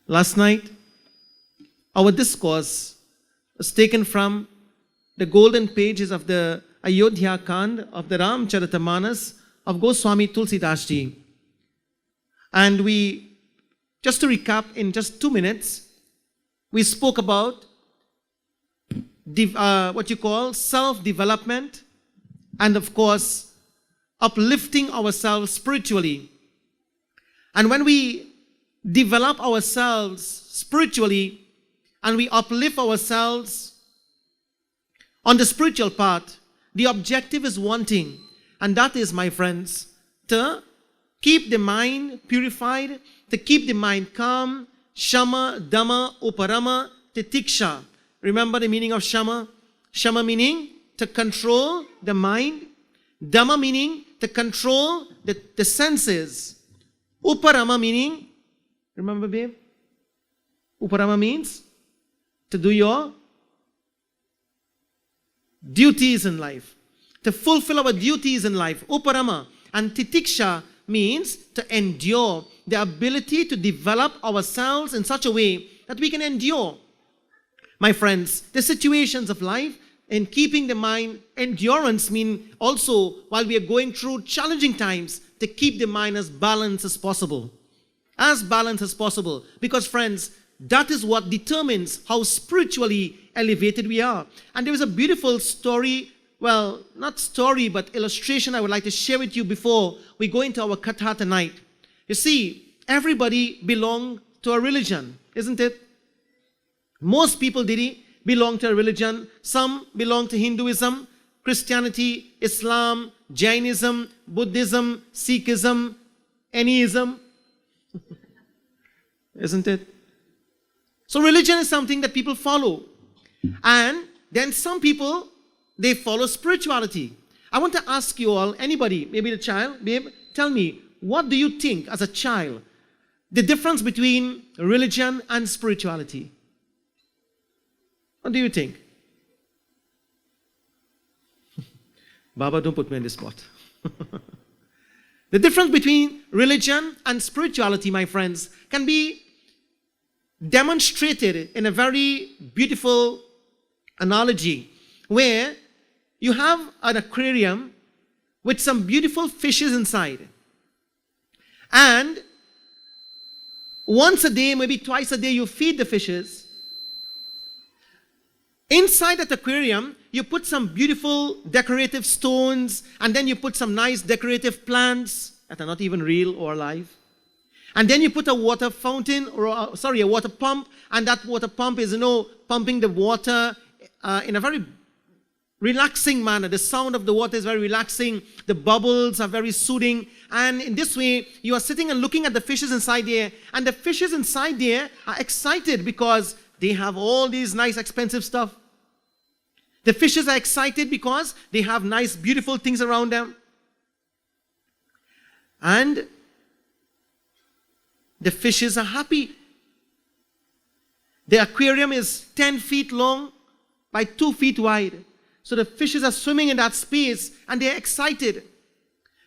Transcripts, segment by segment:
Last night, our discourse was taken from the golden pages of the Ayodhya Kand of the Ramcharitamanas of Goswami Tulsidas Ji. And we, just to recap in just 2 minutes, we spoke about what you call self-development and of course uplifting ourselves spiritually. And when we develop ourselves spiritually and we uplift ourselves on the spiritual path, the objective is one thing, and that is, my friends, to keep the mind purified, to keep the mind calm. Shama, Dhamma, Uparama, Titiksha. Remember the meaning of Shama? Shama meaning to control the mind. Dhamma meaning to control the senses. Uparama meaning, remember babe? Uparama means to do your duties in life. To fulfill our duties in life. Uparama. And Titiksha means to endure. The ability to develop ourselves in such a way that we can endure. My friends, the situations of life in keeping the mind, endurance mean also while we are going through challenging times, to keep the mind as balanced as possible. As balanced as possible. Because friends, that is what determines how spiritually elevated we are. And there is a beautiful story, well, not story, but illustration I would like to share with you before we go into our katha tonight. You see, everybody belongs to a religion, isn't it? Most people, belong to a religion. Some belong to Hinduism, Christianity, Islam, Jainism, Buddhism, Sikhism, anyism. Isn't it? So religion is something that people follow. And then some people, they follow spirituality. I want to ask you all, anybody, maybe the child, babe, tell me, what do you think as a child, the difference between religion and spirituality? What do you think? Baba, don't put me on the spot. The difference between religion and spirituality, my friends, can be demonstrated in a very beautiful analogy where you have an aquarium with some beautiful fishes inside. And once a day, maybe twice a day, you feed the fishes. Inside that aquarium, you put some beautiful decorative stones, and then you put some nice decorative plants that are not even real or alive. And then you put a water fountain, or a water pump, and that water pump is, pumping the water in a very relaxing manner. The sound of the water is very relaxing. The bubbles are very soothing. And in this way, you are sitting and looking at the fishes inside there. And the fishes inside there are excited because they have all these nice expensive stuff. The fishes are excited because they have nice beautiful things around them. And the fishes are happy. The aquarium is 10 feet long by 2 feet wide. So the fishes are swimming in that space and they're excited.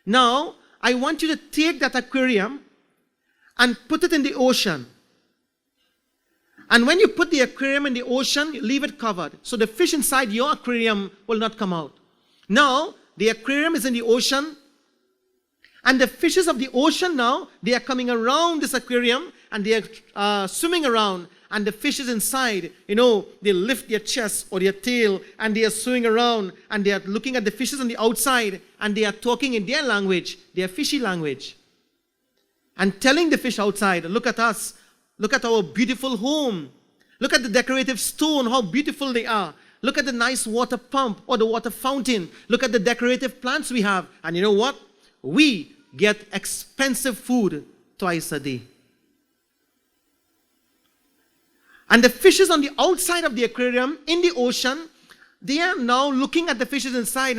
Now, I want you to take that aquarium and put it in the ocean. And when you put the aquarium in the ocean, you leave it covered. So the fish inside your aquarium will not come out. Now, the aquarium is in the ocean. And the fishes of the ocean now, they are coming around this aquarium and they are swimming around. And the fishes inside, they lift their chest or their tail and they are swimming around and they are looking at the fishes on the outside and they are talking in their language, their fishy language. And telling the fish outside, look at us, look at our beautiful home. Look at the decorative stone, how beautiful they are. Look at the nice water pump or the water fountain. Look at the decorative plants we have. And you know what? We get expensive food twice a day. And the fishes on the outside of the aquarium in the ocean, they are now looking at the fishes inside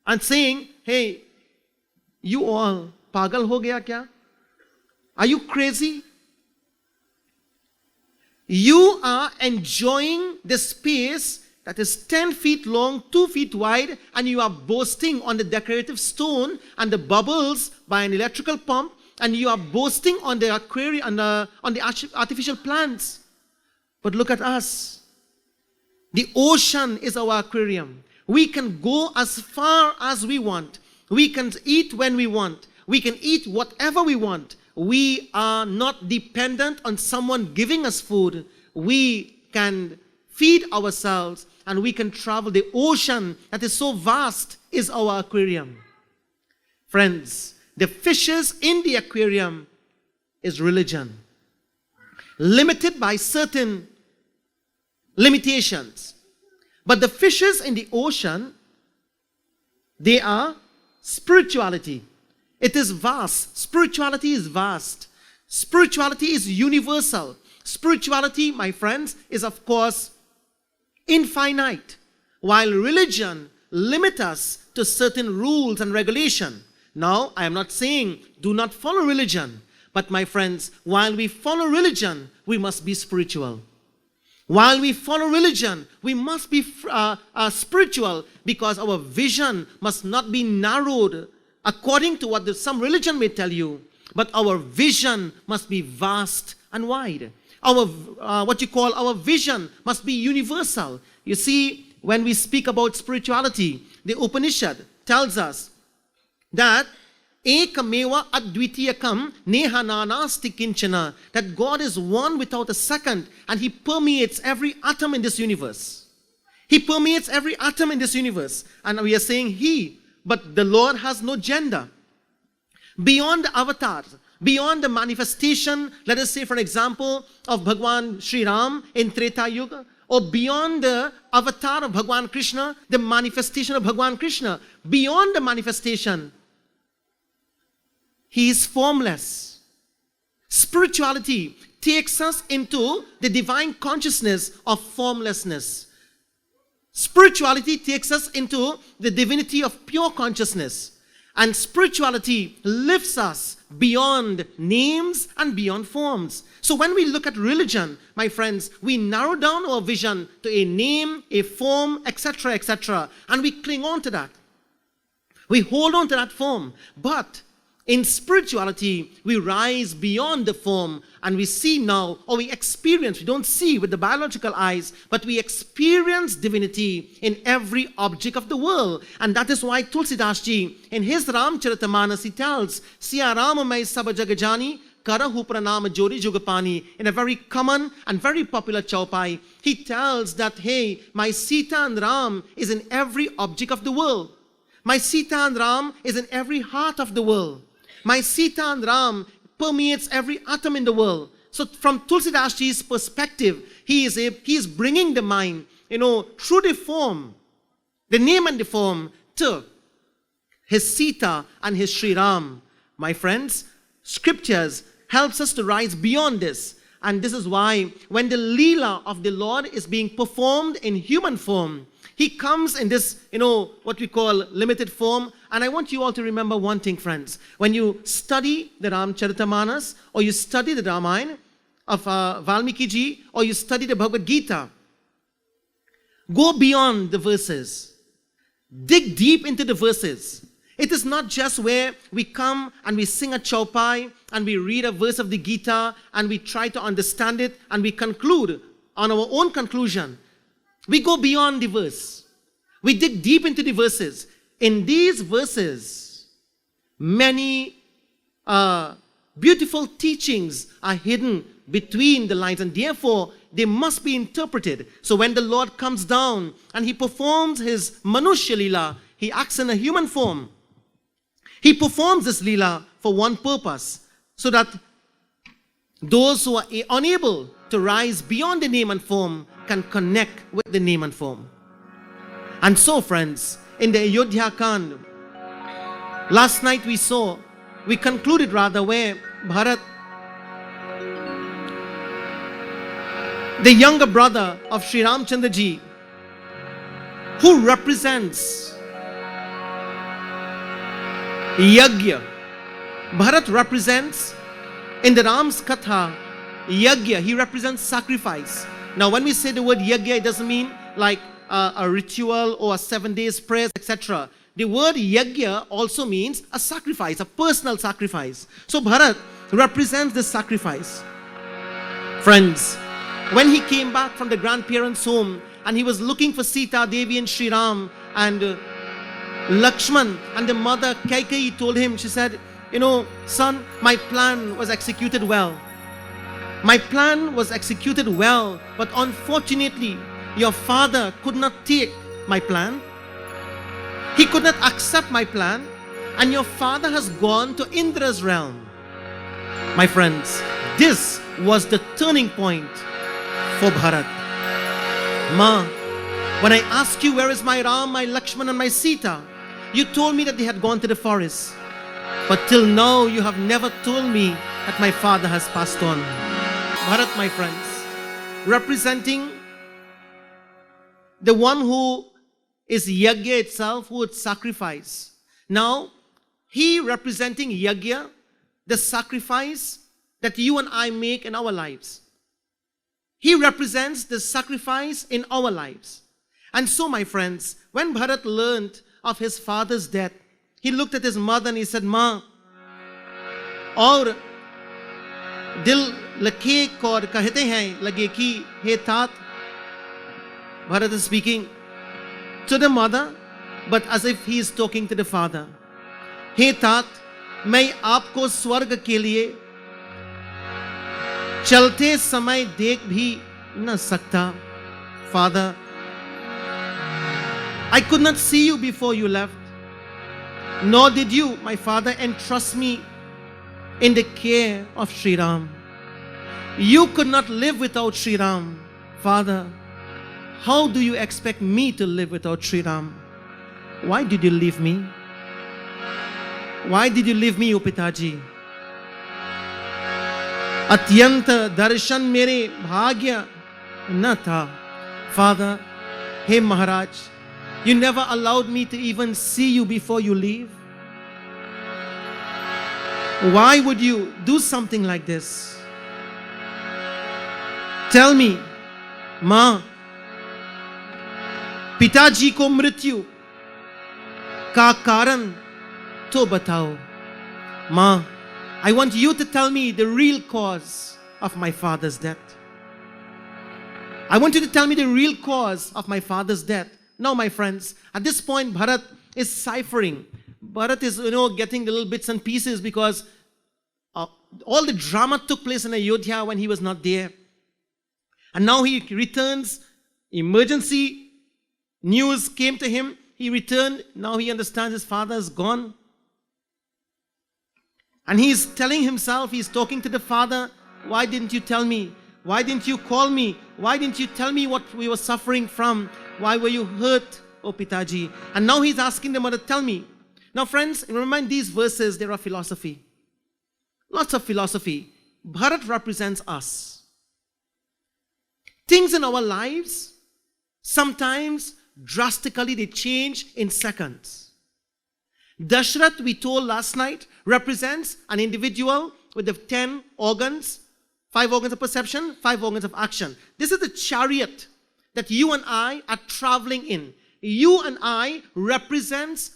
and saying, hey, you all, pagal ho gaya kya? Are you crazy? You are enjoying the space that is 10 feet long, 2 feet wide, and you are boasting on the decorative stone and the bubbles by an electrical pump, and you are boasting on the aquarium, on the artificial plants. But look at us. The ocean is our aquarium. We can go as far as we want. We can eat when we want. We can eat whatever we want. We are not dependent on someone giving us food. We can feed ourselves and we can travel. The ocean that is so vast is our aquarium. Friends, the fishes in the aquarium is religion, limited by certain limitations. But the fishes in the ocean, they are spirituality. It is vast. Spirituality is vast. Spirituality is universal. Spirituality, my friends, is of course infinite, while religion limits us to certain rules and regulation. Now, I am not saying do not follow religion, but my friends, while we follow religion, we must be spiritual. While we follow religion, we must be spiritual, because our vision must not be narrowed according to what some religion may tell you, but our vision must be vast and wide. Our vision must be universal. You see, when we speak about spirituality, the Upanishad tells us that Ekameva advitiyakam neha nanasti kinchana, that God is one without a second, and He permeates every atom in this universe. He permeates every atom in this universe. And we are saying He, but the Lord has no gender. Beyond the avatars, beyond the manifestation, let us say for example, of Bhagwan Sri Ram in Treta Yuga, or beyond the avatar of Bhagwan Krishna, the manifestation of Bhagwan Krishna, beyond the manifestation, He is formless. Spirituality takes us into the divine consciousness of formlessness. Spirituality takes us into the divinity of pure consciousness. And spirituality lifts us beyond names and beyond forms. So when we look at religion, my friends, we narrow down our vision to a name, a form, etc., etc., and we cling on to that. We hold on to that form. But in spirituality, we rise beyond the form and we see now, or we experience, we don't see with the biological eyes, but we experience divinity in every object of the world. And that is why Tulsidas Ji, in his Ramcharitamanas, he tells, Siya Rama mai sab jagajani, karahu pranam jori jugapani. In a very common and very popular chaupai, he tells that, hey, my Sita and Ram is in every object of the world. My Sita and Ram is in every heart of the world. My Sita and Ram permeates every atom in the world. So from Tulsidas Ji's perspective, he is bringing the mind, through the form, the name and the form, to his Sita and his Sri Ram. My friends, scriptures helps us to rise beyond this. And this is why when the Leela of the Lord is being performed in human form, He comes in this, what we call limited form. And I want you all to remember one thing, friends. When you study the Ramcharitamanas, or you study the Ramayana of Valmiki Ji, or you study the Bhagavad Gita, go beyond the verses. Dig deep into the verses. It is not just where we come and we sing a chaupai and we read a verse of the Gita and we try to understand it and we conclude on our own conclusion. We go beyond the verse. We dig deep into the verses. In these verses, many beautiful teachings are hidden between the lines, and therefore they must be interpreted. So when the Lord comes down and He performs His Manushya Leela, He acts in a human form. He performs this Leela for one purpose, so that those who are unable to rise beyond the name and form can connect with the name and form. And so, friends, in the Ayodhya Kand, last night we concluded where Bharat, the younger brother of Sri Ramchandra Ji, who represents Yagna. Bharat represents, in the Ram's Katha, Yagna. He represents sacrifice. Now, when we say the word Yagna, it doesn't mean like a ritual or a 7 days prayers, etc. the word yagya also means a sacrifice, a personal sacrifice. So Bharat represents this sacrifice. Friends, when he came back from the grandparents' home and he was looking for Sita, Devi and Sri Ram and Lakshman, and the mother Kaikeyi told him, she said, son, my plan was executed well. My plan was executed well, but unfortunately, your father could not take my plan. He could not accept my plan, and your father has gone to Indra's realm. My friends, this was the turning point for Bharat. Ma, when I asked you where is my Ram, my Lakshman and my Sita, you told me that they had gone to the forest. But till now, you have never told me that my father has passed on. Bharat, my friends, representing the one who is Yagya itself, who would sacrifice. Now, he representing Yagya, the sacrifice that you and I make in our lives. He represents the sacrifice in our lives. And so, my friends, when Bharat learned of his father's death, he looked at his mother and he said, Ma, aur dil lakhe kaur kahte hain lage ki he tat. Bharat is speaking to the mother, but as if he is talking to the father. He tat, मैं आपको स्वर्ग के लिए चलते समय देख भी न सकता. Father, I could not see you before you left, nor did you, my father, entrust me in the care of Sri Ram. You could not live without Sri Ram. Father, how do you expect me to live without Sri Ram? Why did you leave me? Why did you leave me, O Pitaji? Atyanta darshan mere bhagya na tha. Father, hey Maharaj, you never allowed me to even see you before you leave. Why would you do something like this? Tell me, Ma, पिताजी को मृत्यु का कारण तो बताओ. Ma, I want you to tell me the real cause of my father's death. I want you to tell me the real cause of my father's death. Now, my friends, at this point, Bharat is ciphering. Bharat is, getting the little bits and pieces because all the drama took place in Ayodhya when he was not there. And now he returns. Emergency news came to him. He returned. Now he understands his father is gone. And he's telling himself, he's talking to the father, why didn't you tell me? Why didn't you call me? Why didn't you tell me what we were suffering from? Why were you hurt, O Pitaji? And now he's asking the mother, tell me. Now friends, remember in these verses, there are philosophy. Lots of philosophy. Bharat represents us. Things in our lives, sometimes drastically they change in seconds. Dashrath, we told last night, represents an individual with the 10 organs, 5 organs of perception, 5 organs of action. This is the chariot that you and I are traveling in. You and I represented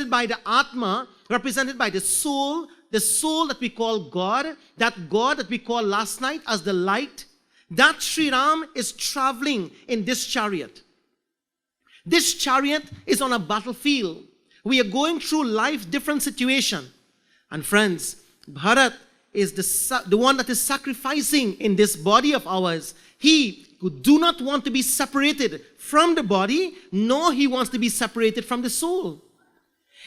by the Atma, represented by the soul that we call God, that God that we call last night as the light. That Sri Ram is traveling in this chariot. This chariot is on a battlefield. We are going through life, different situation. And friends, Bharat is the one that is sacrificing in this body of ours. He who do not want to be separated from the body, nor he wants to be separated from the soul.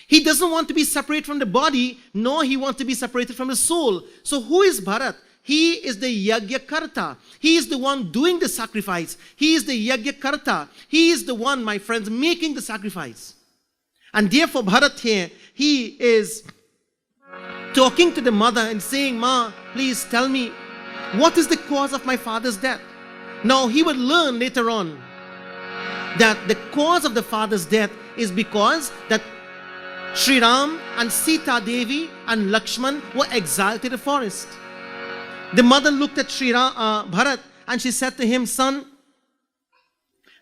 He doesn't want to be separated from the body, nor he wants to be separated from the soul. So who is Bharat? He is the Yagyakarta. He is the one doing the sacrifice. He is the Yagyakarta. He is the one, my friends, making the sacrifice. And therefore Bharat here, he is talking to the mother and saying, Ma, please tell me, what is the cause of my father's death? Now he would learn later on that the cause of the father's death is because that Sri Ram and Sita Devi and Lakshman were exiled to the forest. The mother looked at Bharat and she said to him, son,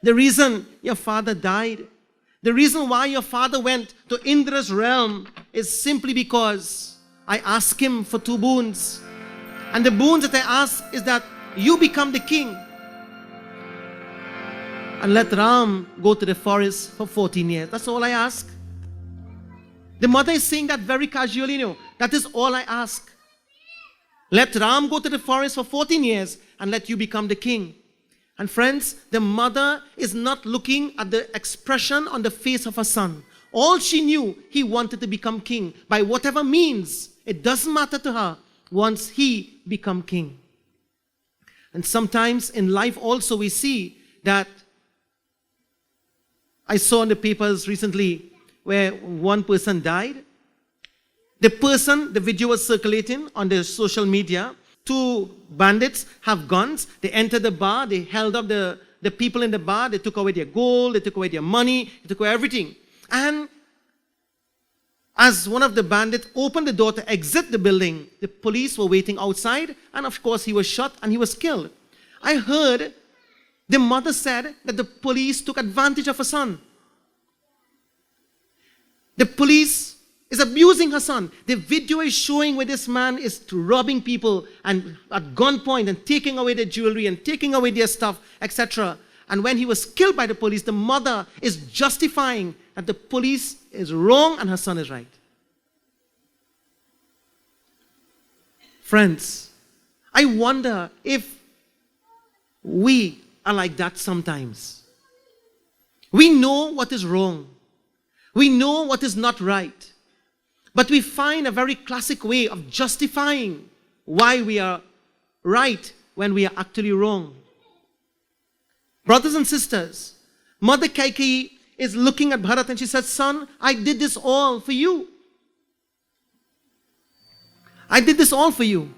the reason your father died, The reason why your father went to Indra's realm is simply because I asked him for 2 boons. And the boons that I ask is that you become the king. And let Ram go to the forest for 14 years. That's all I ask. The mother is saying that very casually, that is all I ask. Let Ram go to the forest for 14 years and let you become the king. And friends, the mother is not looking at the expression on the face of her son. All she knew, he wanted to become king. By whatever means, it doesn't matter to her once he become king. And sometimes in life also we see that, I saw in the papers recently where one person died. The video was circulating on the social media. 2 bandits have guns. They entered the bar. They held up the people in the bar. They took away their gold. They took away their money. They took away everything. And as one of the bandits opened the door to exit the building, the police were waiting outside. And of course, he was shot and he was killed. I heard the mother said that the police took advantage of her son. The police is abusing her son. The video is showing where this man is robbing people and at gunpoint and taking away their jewelry and taking away their stuff, etc. And when he was killed by the police, the mother is justifying that the police is wrong and her son is right. Friends, I wonder if we are like that sometimes. We know what is wrong. We know what is not right. But we find a very classic way of justifying why we are right when we are actually wrong. Brothers and sisters, Mother Kaikeyi is looking at Bharata and she says, son, I did this all for you. I did this all for you.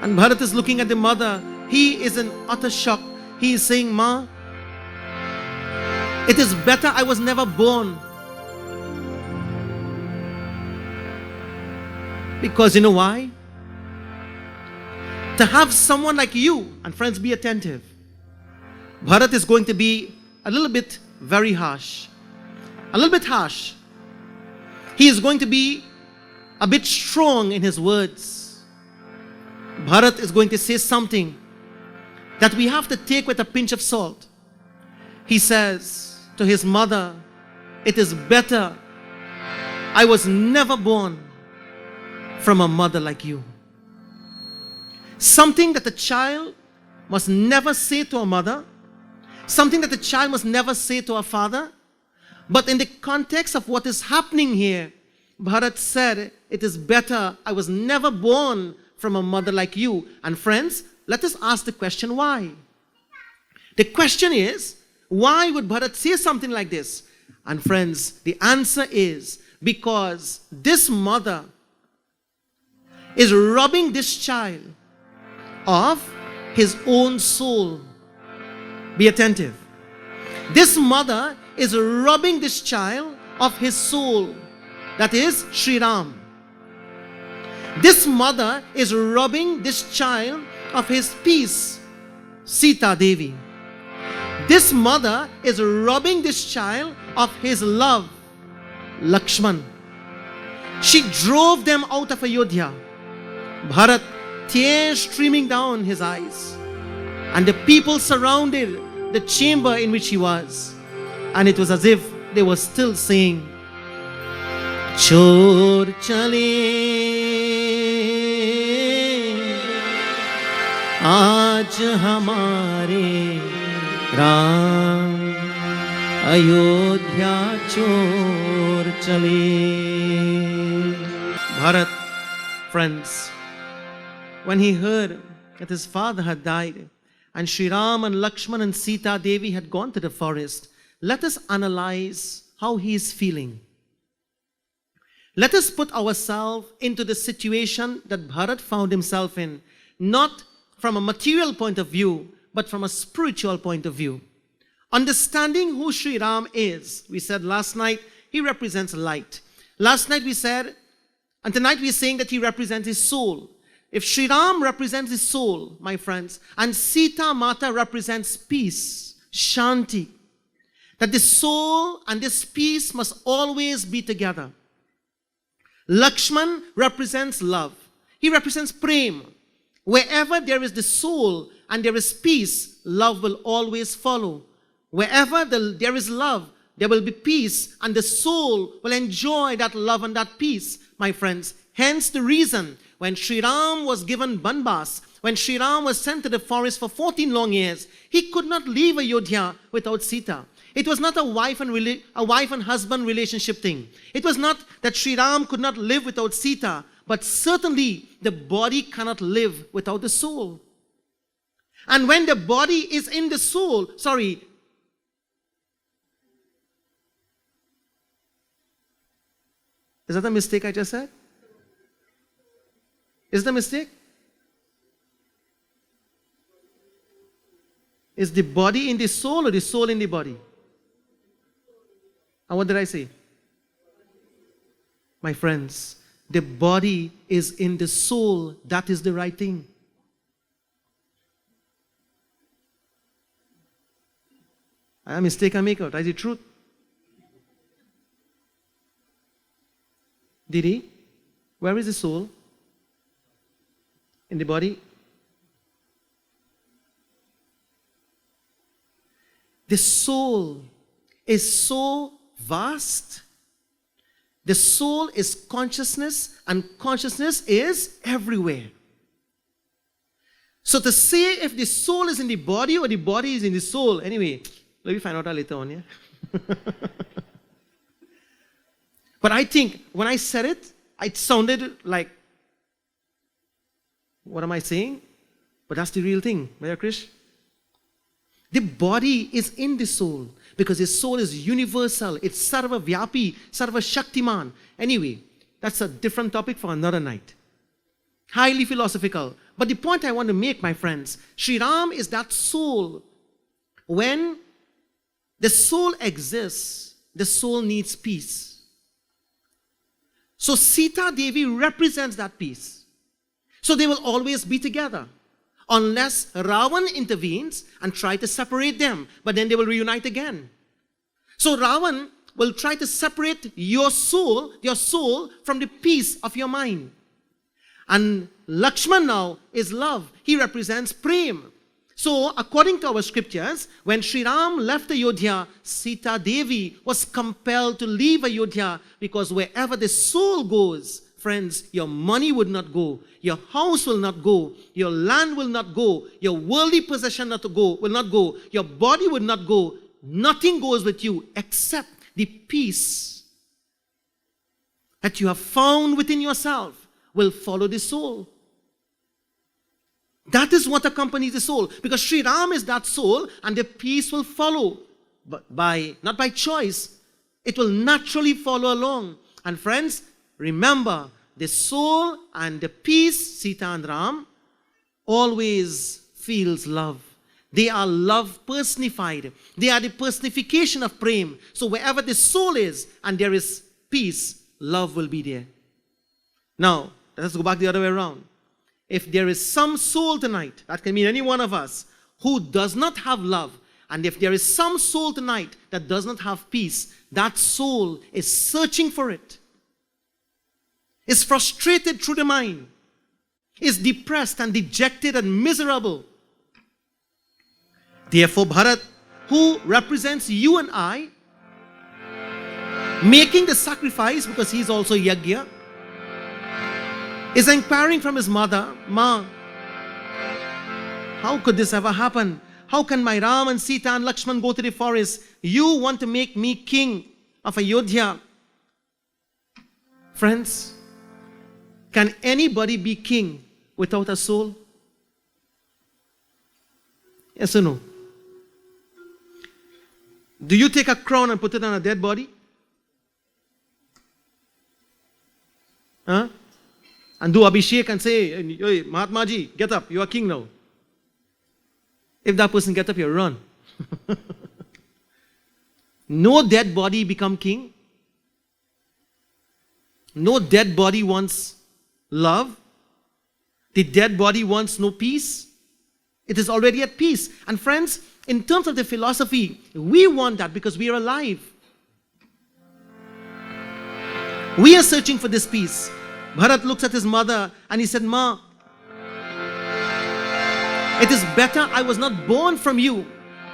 And Bharata is looking at the mother. He is in utter shock. He is saying, Ma, it is better I was never born. Because you know why? To have someone like you, and friends, be attentive. Bharat is going to be a little bit very harsh. A little bit harsh. He is going to be a bit strong in his words. Bharat is going to say something that we have to take with a pinch of salt. He says to his mother, it is better I was never born from a mother like you. Something that a child must never say to a mother, something that a child must never say to a father. But in the context of what is happening here, Bharat said, it is better I was never born from a mother like you. And friends, let us ask the question, why? The question is, why would Bharat say something like this? And friends, the answer is because this mother is robbing this child of his own soul. Be attentive. This mother is robbing this child of his soul. That is Sri Ram. This mother is robbing this child of his peace, Sita Devi. This mother is robbing this child of his love, Lakshman. She drove them out of Ayodhya. Bharat, tears streaming down his eyes. And the people surrounded the chamber in which he was. And it was as if they were still saying, Chor chale aaj hamare Ram Ayodhya chor chale. Bharat, friends, when he heard that his father had died and Sri Ram and Lakshman and Sita Devi had gone to the forest, let us analyze how he is feeling. Let us put ourselves into the situation that Bharat found himself in, not from a material point of view, but from a spiritual point of view. Understanding who Sri Ram is, we said last night, he represents light. Last night we said, and tonight we are saying that he represents his soul. If Sri Ram represents his soul, my friends, and Sita Mata represents peace, Shanti, that this soul and this peace must always be together. Lakshman represents love. He represents prem. Wherever there is the soul and there is peace, love will always follow. Wherever there is love, there will be peace, and the soul will enjoy that love and that peace, my friends. Hence the reason when Sri Ram was given Banbas, when Sri Ram was sent to the forest for 14 long years, he could not leave Ayodhya without Sita. It was not a wife and husband relationship thing. It was not that Sri Ram could not live without Sita, but certainly the body cannot live without the soul. And when the body is in the soul, is that a mistake I just said? Is it a mistake? Is the body in the soul or the soul in the body? And what did I say? My friends, the body is in the soul. That is the right thing. A mistake I make out. Is it truth? Didi, where is the soul? In the body? The soul is so vast. The soul is consciousness, and consciousness is everywhere. So to say if the soul is in the body or the body is in the soul, anyway, let me find out that later on, yeah? But I think when I said it, it sounded like, what am I saying? But that's the real thing, Maya Krish. The body is in the soul because the soul is universal. It's Sarva Vyapi, Sarva Shaktiman. Anyway, that's a different topic for another night. Highly philosophical. But the point I want to make, my friends, Sri Ram is that soul. When the soul exists, the soul needs peace. So Sita Devi represents that peace. So they will always be together. Unless Ravan intervenes and try to separate them. But then they will reunite again. So Ravan will try to separate your soul from the peace of your mind. And Lakshman now is love. He represents prem. So according to our scriptures, when Sri Ram left Ayodhya, Sita Devi was compelled to leave Ayodhya because wherever the soul goes, friends, your money would not go, your house will not go, your land will not go, your worldly possession will not go, your body would not go. Nothing goes with you except the peace that you have found within yourself will follow the soul. That is what accompanies the soul. Because Sri Ram is that soul and the peace will follow. But not by choice. It will naturally follow along. And friends, remember, the soul and the peace, Sita and Ram, always feels love. They are love personified. They are the personification of prem. So wherever the soul is and there is peace, love will be there. Now, let us go back the other way around. If there is some soul tonight, that can mean any one of us, who does not have love, and if there is some soul tonight that does not have peace, that soul is searching for it, is frustrated through the mind, is depressed and dejected and miserable. Therefore, Bharat, who represents you and I, making the sacrifice because he is also Yagna, is inquiring from his mother, Ma, how could this ever happen? How can my Ram and Sita and Lakshman go to the forest? You want to make me king of Ayodhya. Friends, can anybody be king without a soul? Yes or no? Do you take a crown and put it on a dead body? Huh? And do Abhishek and say, hey, Mahatma Ji, get up, you are king now. If that person gets up, you run. No dead body become king. No dead body wants love. The dead body wants no peace. It is already at peace. And friends, in terms of the philosophy, we want that because we are alive. We are searching for this peace. Bharat looks at his mother and he said, Ma, it is better I was not born from you.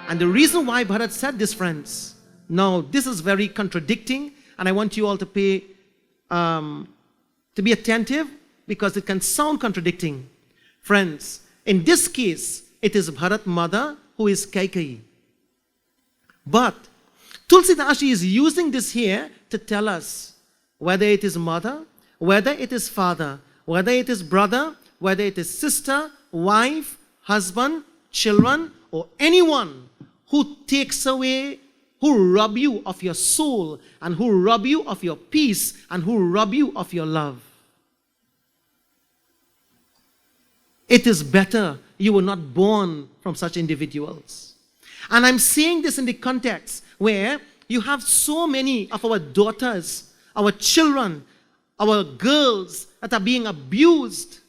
And the reason why Bharat said this, friends, now this is very contradicting, and I want you all to be attentive because it can sound contradicting. Friends, in this case, it is Bharat's mother who is Kaikeyi. But Tulsidashi is using this here to tell us whether it is mother, whether it is father, whether it is brother, whether it is sister, wife, husband, children, or anyone who takes away, who rob you of your soul, and who rob you of your peace, and who rob you of your love. It is better you were not born from such individuals. And I'm saying this in the context where you have so many of our daughters, our children, our girls that are being abused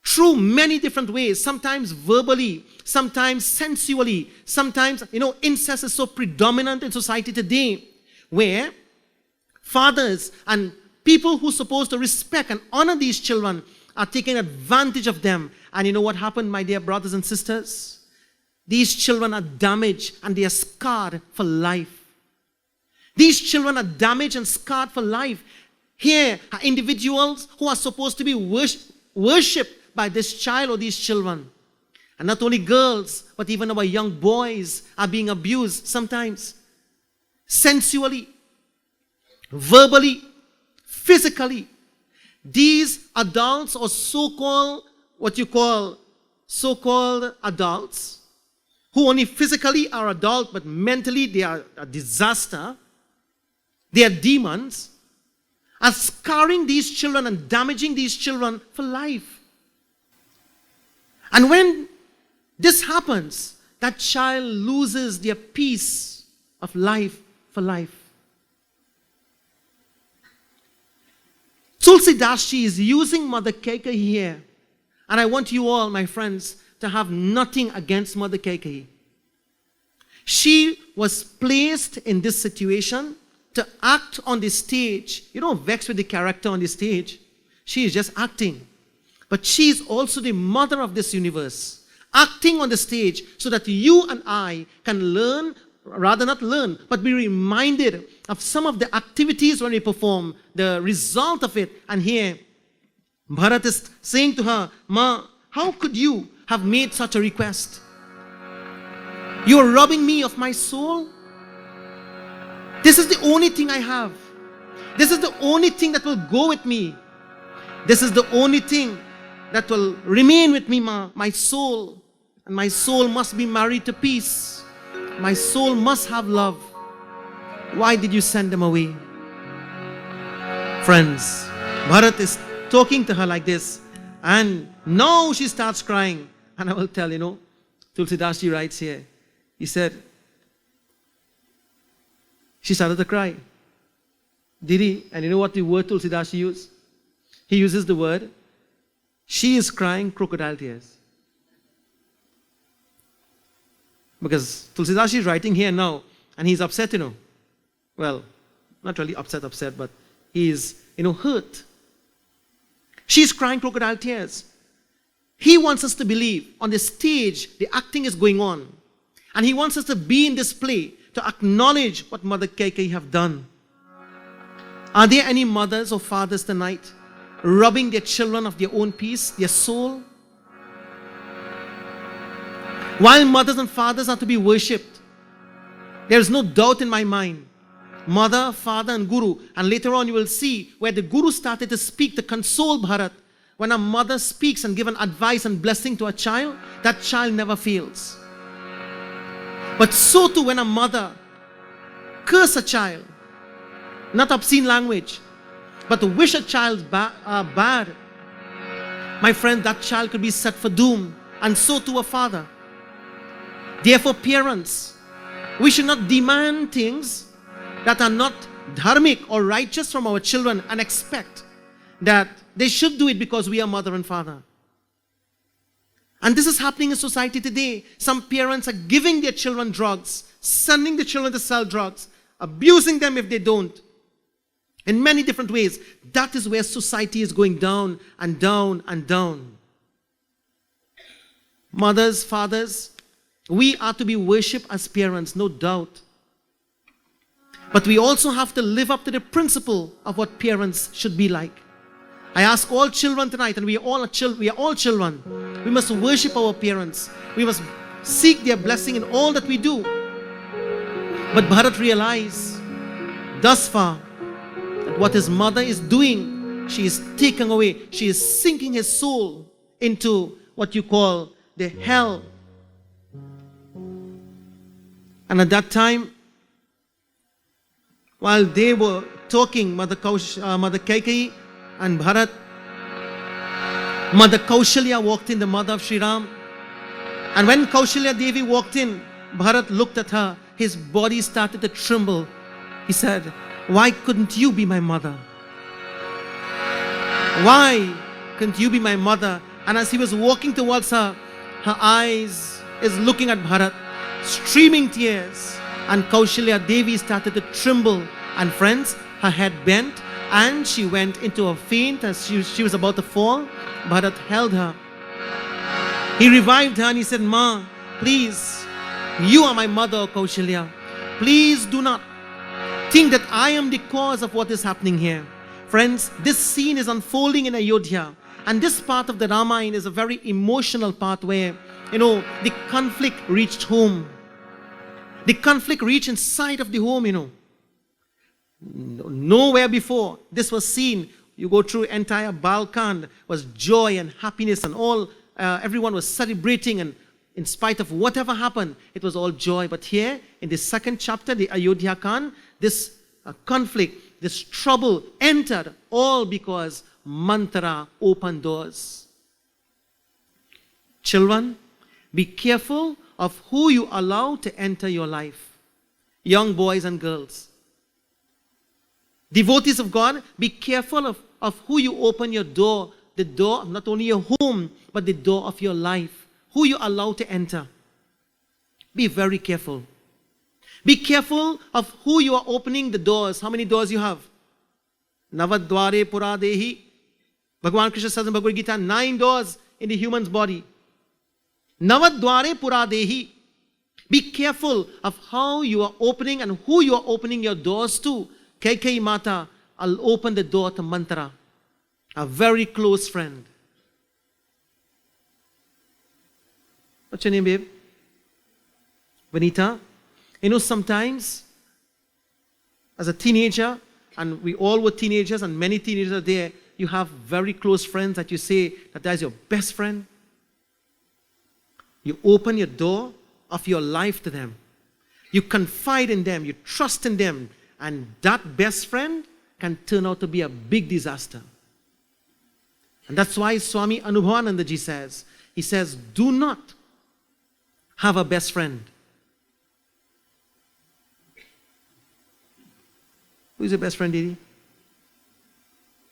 through many different ways, sometimes verbally, sometimes sensually, sometimes, incest is so predominant in society today, where fathers and people who are supposed to respect and honor these children are taking advantage of them. And you know what happened, my dear brothers and sisters? These children are damaged and they are scarred for life. These children are damaged and scarred for life. Here are individuals who are supposed to be worshipped by this child or these children. And not only girls, but even our young boys are being abused sometimes. Sensually, verbally, physically. These adults or so-called adults who only physically are adult but mentally they are a disaster, they are demons, are scarring these children and damaging these children for life. And when this happens, that child loses their peace of life for life. Tulsidashi is using Mother Kaikeyi here. And I want you all, my friends, to have nothing against Mother Kaikeyi. She was placed in this situation to act on the stage. You don't vex with the character on the stage. She is just acting. But she is also the mother of this universe, acting on the stage so that you and I can learn, rather not learn, but be reminded of some of the activities when we perform, the result of it. And here, Bharat is saying to her, Ma, how could you have made such a request? You are robbing me of my soul. This is the only thing I have. This is the only thing that will go with me. This is the only thing that will remain with me, Ma, my soul. And my soul must be married to peace. My soul must have love. Why did you send them away? Friends, Bharat is talking to her like this. And now she starts crying. And I will tell, Tulsidashi writes here. He said, she started to cry. Did he? And you know what the word Tulsidashi used? He uses the word, she is crying crocodile tears. Because Tulsidashi is writing here now, and he's upset, Well, not really upset, but he is, hurt. She's crying crocodile tears. He wants us to believe on the stage, the acting is going on. And he wants us to be in this play, to acknowledge what Mother Kaikeyi have done. Are there any mothers or fathers tonight robbing their children of their own peace, their soul? While mothers and fathers are to be worshipped, there is no doubt in my mind. Mother, father, and guru. And later on you will see where the guru started to speak to console Bharat. When a mother speaks and gives an advice and blessing to a child, that child never fails. But so too when a mother curse a child, not obscene language, but to wish a child bad, my friend, that child could be set for doom. And so too a father. Therefore, parents, we should not demand things that are not dharmic or righteous from our children and expect that they should do it because we are mother and father. And this is happening in society today. Some parents are giving their children drugs, sending the children to sell drugs, abusing them if they don't, in many different ways. That is where society is going down and down and down. Mothers, fathers, we are to be worshipped as parents, no doubt. But we also have to live up to the principle of what parents should be like. I ask all children tonight, and we are all children. We must worship our parents. We must seek their blessing in all that we do. But Bharat realized thus far that what his mother is doing, she is taking away, she is sinking his soul into what you call the hell. And at that time, while they were talking, Mother Kaikeyi and Bharat, Mother Kaushalya walked in, the mother of Sri Ram. And when Kaushalya Devi walked in, Bharat looked at her. His body started to tremble. He said, "Why couldn't you be my mother? Why couldn't you be my mother?" And as he was walking towards her, her eyes is looking at Bharat, streaming tears. And Kaushalya Devi started to tremble. And friends, her head bent and she went into a faint. As she was about to fall, Bharat held her. He revived her and he said, "Ma, please, you are my mother, Kaushalya. Please do not think that I am the cause of what is happening here." Friends, this scene is unfolding in Ayodhya. And this part of the Ramayana is a very emotional part where, the conflict reached home. The conflict reached inside of the home, Nowhere before this was seen. You go through entire Balkan, was joy and happiness and all. Everyone was celebrating, and in spite of whatever happened, it was all joy. But here, in the second chapter, the Ayodhya Kand, this conflict, this trouble entered, all because mantra opened doors. Children, be careful of who you allow to enter your life. Young boys and girls. Devotees of God, be careful of who you open your door, the door of not only your home, but the door of your life. Who you allow to enter. Be very careful. Be careful of who you are opening the doors. How many doors you have? Navadware Puradehi. Bhagavan Krishna says in Bhagavad Gita, 9 doors in the human's body. Navadware Puradehi. Be careful of how you are opening and who you are opening your doors to. Kaikeyi Mata, I'll open the door to mantra. A very close friend. What's your name, babe? Vanita. Sometimes, as a teenager, and we all were teenagers, and many teenagers are there, you have very close friends that you say that is your best friend. You open your door of your life to them. You confide in them, you trust in them, and that best friend can turn out to be a big disaster. And that's why Swami Anubhavanandaji says, he says, do not have a best friend. Who is your best friend, Didi?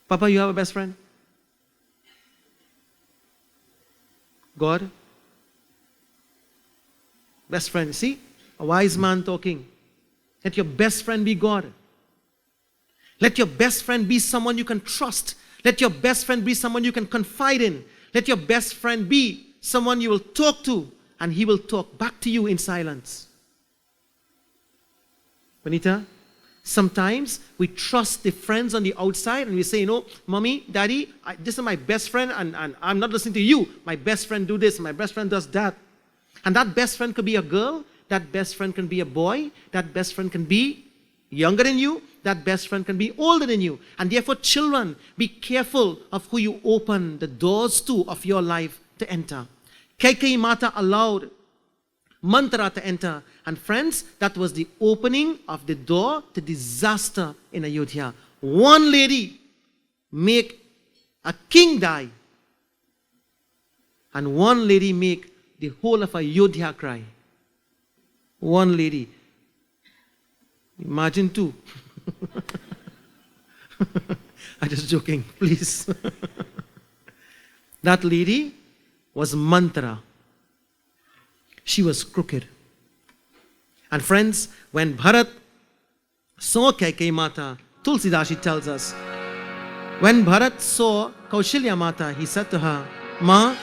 Papa, you have a best friend? God? Best friend. See? A wise man talking. Let your best friend be God. Let your best friend be someone you can trust. Let your best friend be someone you can confide in. Let your best friend be someone you will talk to, and he will talk back to you in silence. Vanita, sometimes we trust the friends on the outside and we say, Mommy, Daddy, this is my best friend and I'm not listening to you. My best friend do this, my best friend does that. And that best friend could be a girl, that best friend can be a boy, that best friend can be younger than you, that best friend can be older than you. And therefore, children, be careful of who you open the doors to of your life to enter. Kaikeyi Mata allowed mantra to enter. And friends, that was the opening of the door to disaster in Ayodhya. One lady make a king die. And one lady make the whole of Ayodhya cry. One lady. Imagine two. I'm just joking, please. That lady was Mantra. She was crooked. And friends, when Bharat saw Kaikeyi Mata, Tulsidashi tells us, when Bharat saw Kaushalya Mata, he said to her, Ma,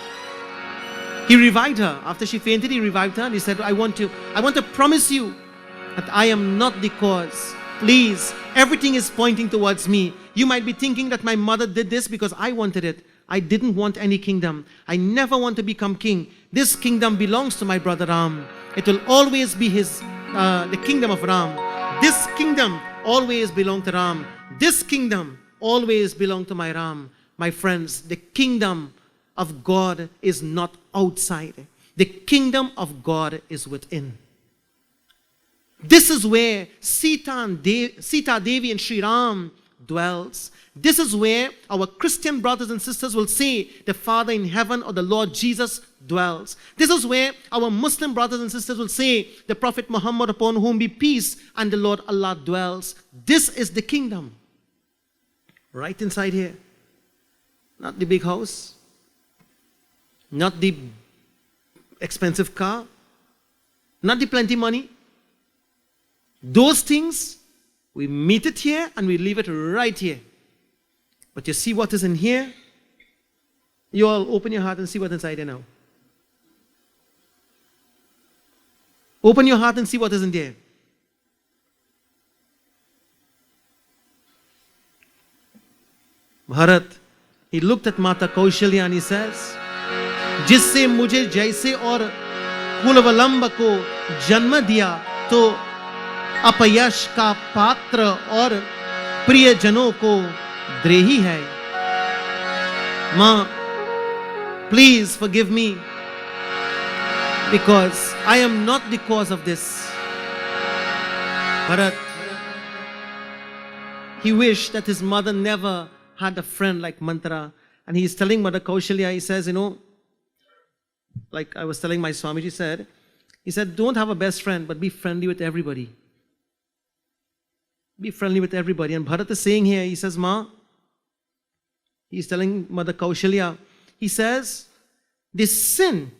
he revived her. After she fainted, he revived her and he said, I want to promise you that I am not the cause. Please, everything is pointing towards me. You might be thinking that my mother did this because I wanted it. I didn't want any kingdom. I never want to become king. This kingdom belongs to my brother Ram. It will always be the kingdom of Ram. This kingdom always belonged to Ram. This kingdom always belonged to my Ram. My friends, the kingdom of God is not outside. The kingdom of God is within. This is where Sita Devi and Sri Ram dwells. This is where our Christian brothers and sisters will say the Father in heaven or the Lord Jesus dwells. This is where our Muslim brothers and sisters will say the Prophet Muhammad, upon whom be peace, and the Lord Allah dwells. This is the kingdom. Right inside here. Not the big house. Not the expensive car. Not the plenty money. Those things, we meet it here and we leave it right here. But you see what is in here? You all open your heart and see what's inside here now. Open your heart and see what is in there. Bharat, he looked at Mata Kaushalya and he says, जिससे मुझे जैसे और कुलवलंब को जन्म दिया तो अपयश का पात्र और प्रियजनों को द्रोही है. Ma, please forgive me because I am not the cause of this. Bharat, he wished that his mother never had a friend like Mantra. And he's telling Mother Kaushalya, he says, like I was telling my Swamiji he said, don't have a best friend, but be friendly with everybody. Be friendly with everybody. And Bharat is saying here, he says, Ma, he's telling Mother Kaushalya, he says, the sin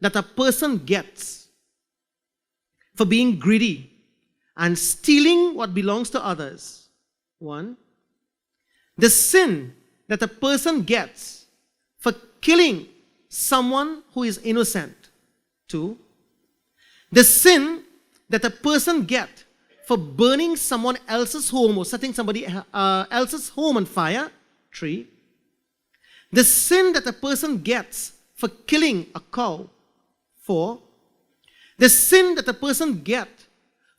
that a person gets for being greedy and stealing what belongs to others, one. The sin that a person gets for killing someone who is innocent, two. The sin that a person gets for burning someone else's home or setting somebody else's home on fire, three. The sin that a person gets for killing a cow, four. The sin that a person gets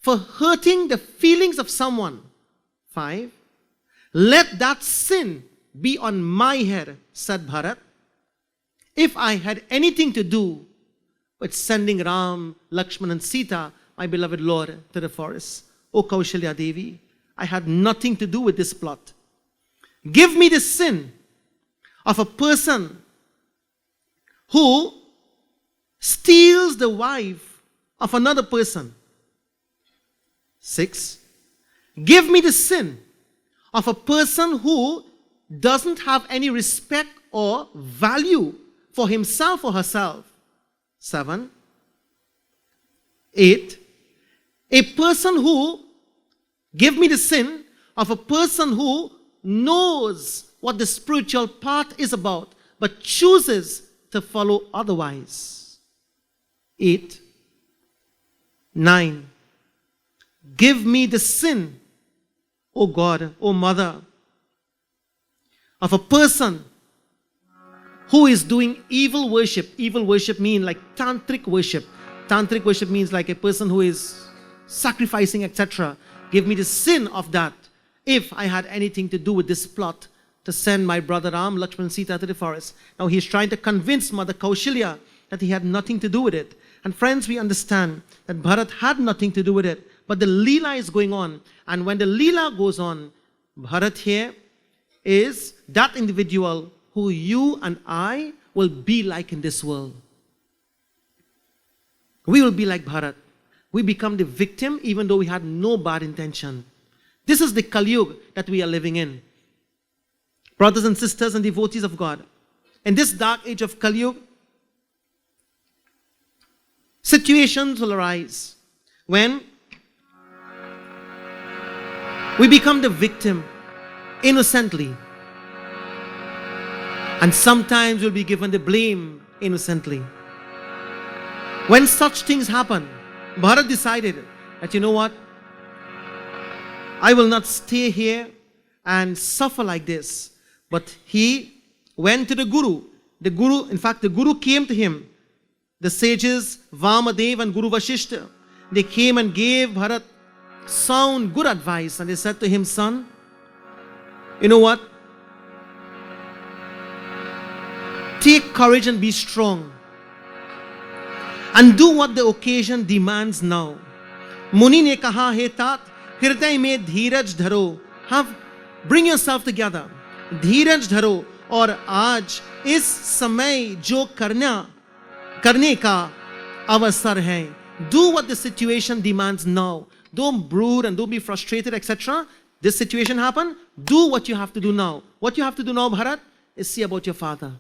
for hurting the feelings of someone, five. Let that sin be on my head, said Bharat, if I had anything to do with sending Ram, Lakshman and Sita, my beloved Lord, to the forest. O Kaushalya Devi, I had nothing to do with this plot. Give me the sin of a person who steals the wife of another person. 6. Give me the sin of a person who doesn't have any respect or value for himself or herself. 7. 8. A person who, give me the sin of a person who knows what the spiritual path is about, but chooses to follow otherwise. 8. 9. Give me the sin, O God, O Mother, of a person who is doing evil worship. Evil worship means like tantric worship. Tantric worship means like a person who is sacrificing, etc. Give me the sin of that if I had anything to do with this plot to send my brother Ram, Lakshman, Sita to the forest. Now he's trying to convince Mother Kaushalya that he had nothing to do with it. And friends, we understand that Bharat had nothing to do with it. But the Leela is going on. And when the Leela goes on, Bharat here is that individual who you and I will be like in this world. We will be like Bharat. We become the victim even though we had no bad intention. This is the Kali Yuga that we are living in. Brothers and sisters and devotees of God, in this dark age of Kali Yuga, situations will arise when we become the victim innocently. And sometimes we'll be given the blame innocently. When such things happen, Bharat decided that, you know what? I will not stay here and suffer like this. But he went to the Guru. The Guru came to him. The sages, Vamadev and Guru Vashishta, they came and gave Bharat sound, good advice. And they said to him, son, you know what? Take courage and be strong. And do what the occasion demands now. Muni ne kaha hai tat, hirday mein dheeraj dharo. Bring yourself together. Dheeraj dharo. और आज इस समय जो करने का अवसर है. Do what the situation demands now. Don't brood and don't be frustrated, etc. This situation happened. Do what you have to do now. What you have to do now, Bharat, is see about your father.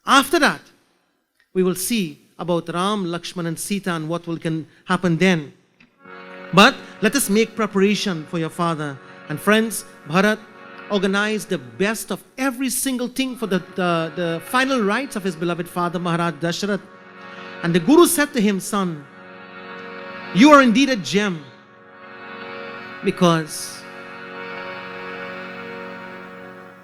After that, we will see about Ram, Lakshman and Sita and what can happen then. But let us make preparation for your father. And friends, Bharat organized the best of every single thing for the final rites of his beloved father, Maharaj Dasharath. And the Guru said to him, son, you are indeed a gem, because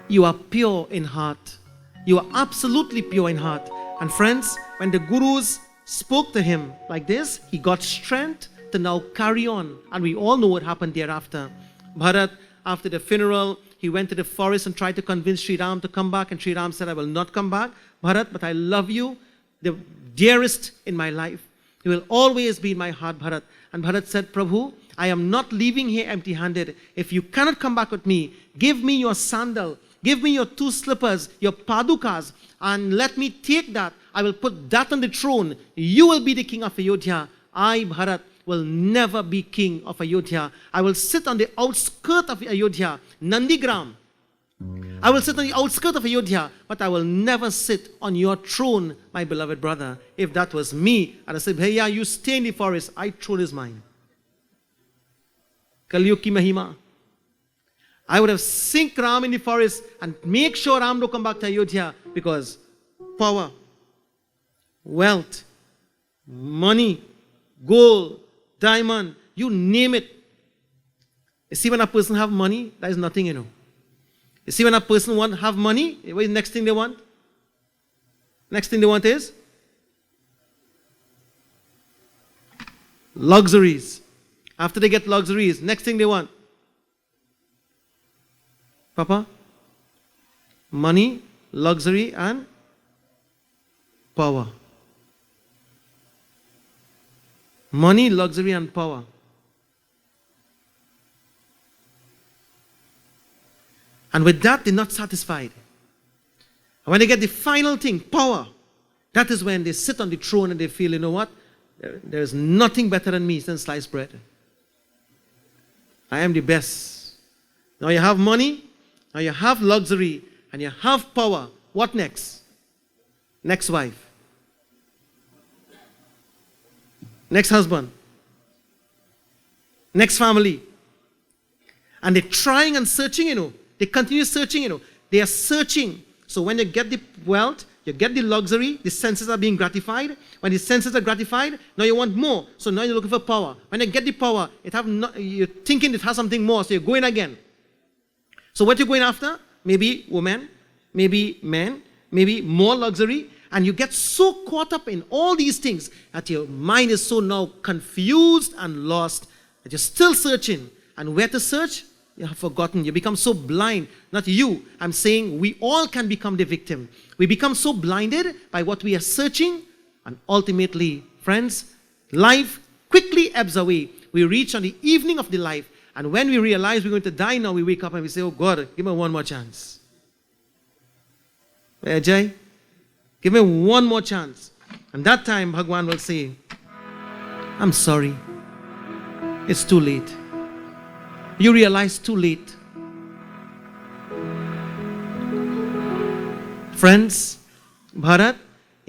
you are pure in heart. You are absolutely pure in heart. And friends, when the Gurus spoke to him like this, he got strength to now carry on. And we all know what happened thereafter. Bharat, after the funeral, he went to the forest and tried to convince Sri Ram to come back. And Sri Ram said, I will not come back, Bharat, but I love you, the dearest in my life. You will always be in my heart, Bharat. And Bharat said, Prabhu, I am not leaving here empty-handed. If you cannot come back with me, give me your sandal, give me your 2 slippers, your padukas, and let me take that. I will put that on the throne. You will be the king of Ayodhya. I, Bharat, will never be king of Ayodhya. I will sit on the outskirt of Ayodhya, Nandigram. I will sit on the outskirt of Ayodhya, but I will never sit on your throne, my beloved brother. If that was me, and I said, Bhaiya, you stay in the forest, I throne is mine. Kalyug ki Mahima. I would have sink Ram in the forest and make sure Ram don't come back to Ayodhya, because power, wealth, money, gold, diamond, you name it. You see, when a person have money, that is nothing, you know. You see, when a person have money, what is the next thing they want? Next thing they want is luxuries. After they get luxuries, next thing they want, Papa, money, luxury and power. Money, luxury and power. And with that, they're not satisfied. And when they get the final thing, power, that is when they sit on the throne and they feel, you know what? There's nothing better than me than sliced bread. I am the best. Now you have money, now you have luxury, and you have power. What next? Next wife. Next husband. Next family. And they're trying and searching, you know. They continue searching, you know. They are searching. So when you get the wealth, you get the luxury, the senses are being gratified. When the senses are gratified, now you want more. So now you're looking for power. When you get the power, you're thinking it has something more, so you're going again. So what you're going after? Maybe women, maybe men, maybe more luxury. And you get so caught up in all these things that your mind is so now confused and lost that you're still searching. And where to search? You have forgotten. You become so blind. Not you. I'm saying we all can become the victim. We become so blinded by what we are searching. And ultimately, friends, life quickly ebbs away. We reach on the evening of the life. And when we realize we're going to die now, we wake up and we say, oh God, give me one more chance. Ajay, give me one more chance. And that time, Bhagwan will say, I'm sorry. It's too late. You realize too late. Friends, Bharat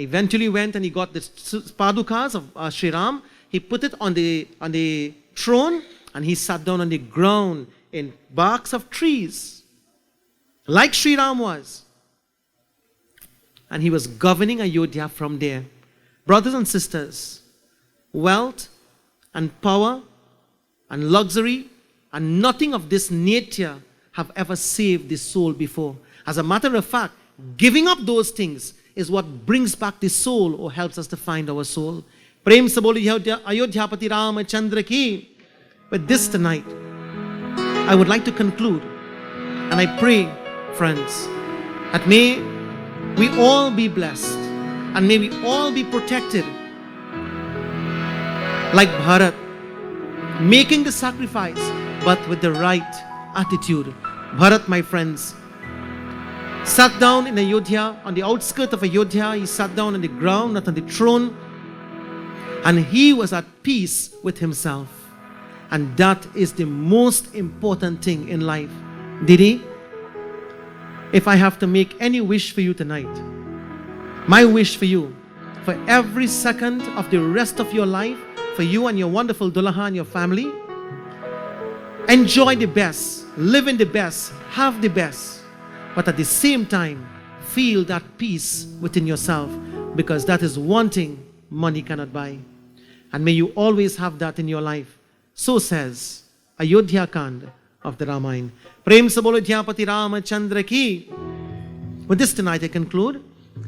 He eventually went and he got the padukas of Sri Ram. He put it on the throne and he sat down on the ground in barks of trees, like Sri Ram was. And he was governing Ayodhya from there. Brothers and sisters, wealth and power and luxury and nothing of this nature have ever saved the soul before. As a matter of fact, giving up those things is what brings back the soul or helps us to find our soul. Prem se bolo Ayodhyapati Ramachandra ki. With this tonight, I would like to conclude, and I pray, friends, that may we all be blessed and may we all be protected like Bharat, making the sacrifice but with the right attitude. Bharat, my friends, sat down in Ayodhya, on the outskirts of Ayodhya. He sat down on the ground, not on the throne, and he was at peace with himself. And that is the most important thing in life. Did he? If I have to make any wish for you tonight, my wish for you, for every second of the rest of your life, for you and your wonderful Dulaha and your family, enjoy the best, live in the best, have the best, but at the same time, feel that peace within yourself, because that is one thing money cannot buy. And may you always have that in your life. So says Ayodhya Kand of the Ramayana. Prem se bolo Dhyapati Ramachandra ki. With this tonight I conclude.